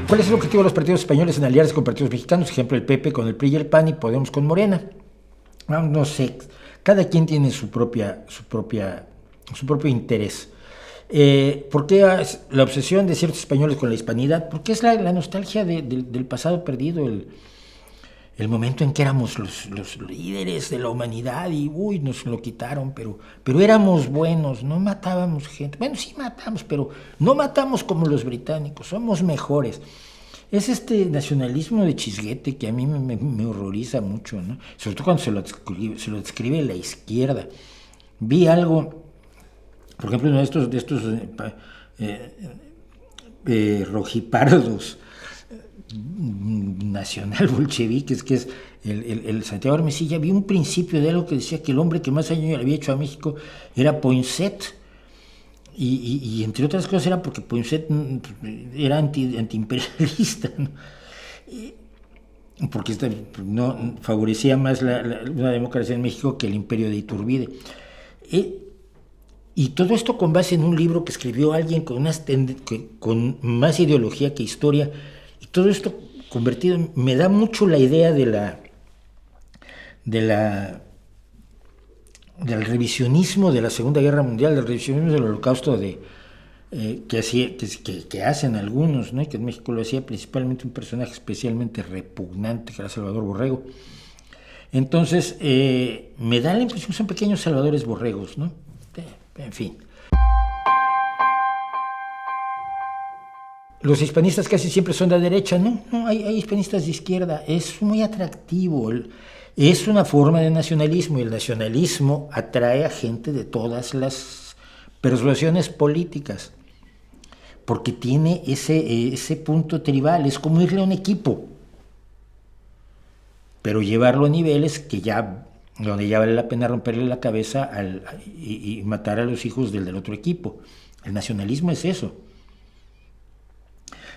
¿Cuál es el objetivo de los partidos españoles en aliarse con partidos mexicanos? Ejemplo, el PP con el PRI y el PAN y Podemos con Morena. No sé, cada quien tiene su propio interés. ¿Por qué la obsesión de ciertos españoles con la hispanidad? Porque es la nostalgia del pasado perdido, el momento en que éramos los líderes de la humanidad y nos lo quitaron, pero éramos buenos, no matábamos gente. Bueno, sí matamos, pero no matamos como los británicos, somos mejores. Es este nacionalismo de chisguete que a mí me horroriza mucho, ¿no? Sobre todo cuando se lo describe la izquierda. Vi algo, por ejemplo, uno de estos rojipardos nacional bolcheviques, que es el Santiago Armesilla. Vi un principio de algo que decía que el hombre que más daño le había hecho a México era Poinsett. Y entre otras cosas era porque Poinsett era antiimperialista, ¿no? Porque no favorecía más una democracia en México que el imperio de Iturbide. Y todo esto con base en un libro que escribió alguien con más ideología que historia. Y todo esto convertido, me da mucho la idea del revisionismo de la Segunda Guerra Mundial, del revisionismo del Holocausto que hacen algunos, ¿no? Y que en México lo hacía principalmente un personaje especialmente repugnante, que era Salvador Borrego. Entonces, me da la impresión que son pequeños Salvadores Borregos, ¿no? En fin. Los hispanistas casi siempre son de derecha, no, hay hispanistas de izquierda, es muy atractivo, es una forma de nacionalismo y el nacionalismo atrae a gente de todas las persuasiones políticas, porque tiene ese punto tribal, es como irle a un equipo, pero llevarlo a niveles donde ya vale la pena romperle la cabeza y matar a los hijos del otro equipo. El nacionalismo es eso.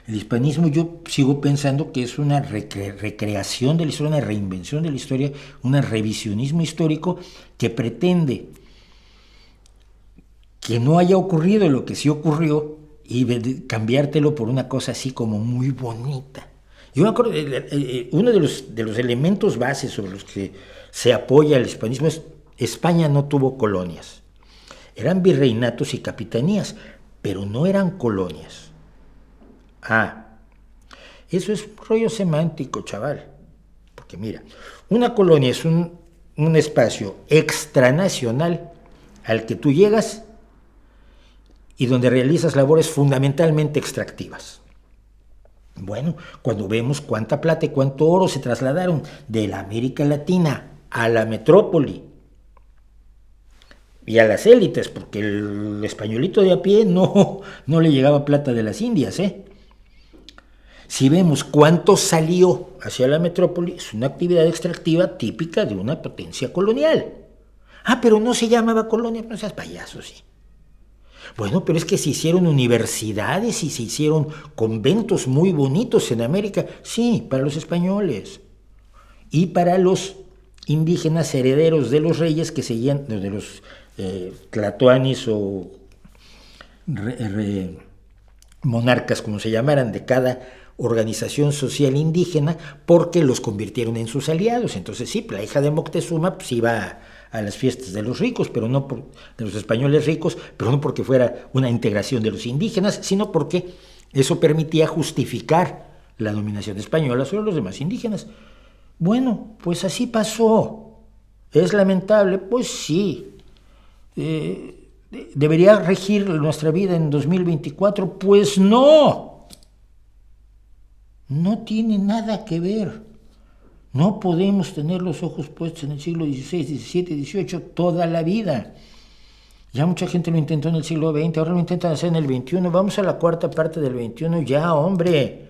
El hispanismo yo sigo pensando que es una recreación de la historia, una reinvención de la historia, un revisionismo histórico que pretende que no haya ocurrido lo que sí ocurrió y cambiártelo por una cosa así como muy bonita. Yo me acuerdo, uno de los elementos bases sobre los que se apoya el hispanismo es España no tuvo colonias. Eran virreinatos y capitanías, pero no eran colonias. Eso es un rollo semántico, chaval. Porque mira, una colonia es un espacio extranacional al que tú llegas y donde realizas labores fundamentalmente extractivas. Bueno, cuando vemos cuánta plata y cuánto oro se trasladaron de la América Latina a la metrópoli y a las élites, porque el españolito de a pie no le llegaba plata de las Indias, Si vemos cuánto salió hacia la metrópoli, es una actividad extractiva típica de una potencia colonial. Pero no se llamaba colonia, no seas payaso, sí. Bueno, pero es que se hicieron universidades y se hicieron conventos muy bonitos en América, sí, para los españoles y para los indígenas herederos de los reyes que seguían, de los tlatoanis o monarcas, como se llamaran, de cada organización social indígena, porque los convirtieron en sus aliados. Entonces sí, la hija de Moctezuma iba a las fiestas de los ricos, de los españoles ricos, pero no porque fuera una integración de los indígenas, sino porque eso permitía justificar la dominación española sobre los demás indígenas. Bueno, pues así pasó. ¿Es lamentable? Pues sí. ¿Debería regir nuestra vida en 2024? Pues no. No tiene nada que ver. No podemos tener los ojos puestos en el siglo XVI, XVII, XVIII toda la vida. Ya mucha gente lo intentó en el siglo XX, ahora lo intentan hacer en el XXI. Vamos a la cuarta parte del XXI ya, hombre.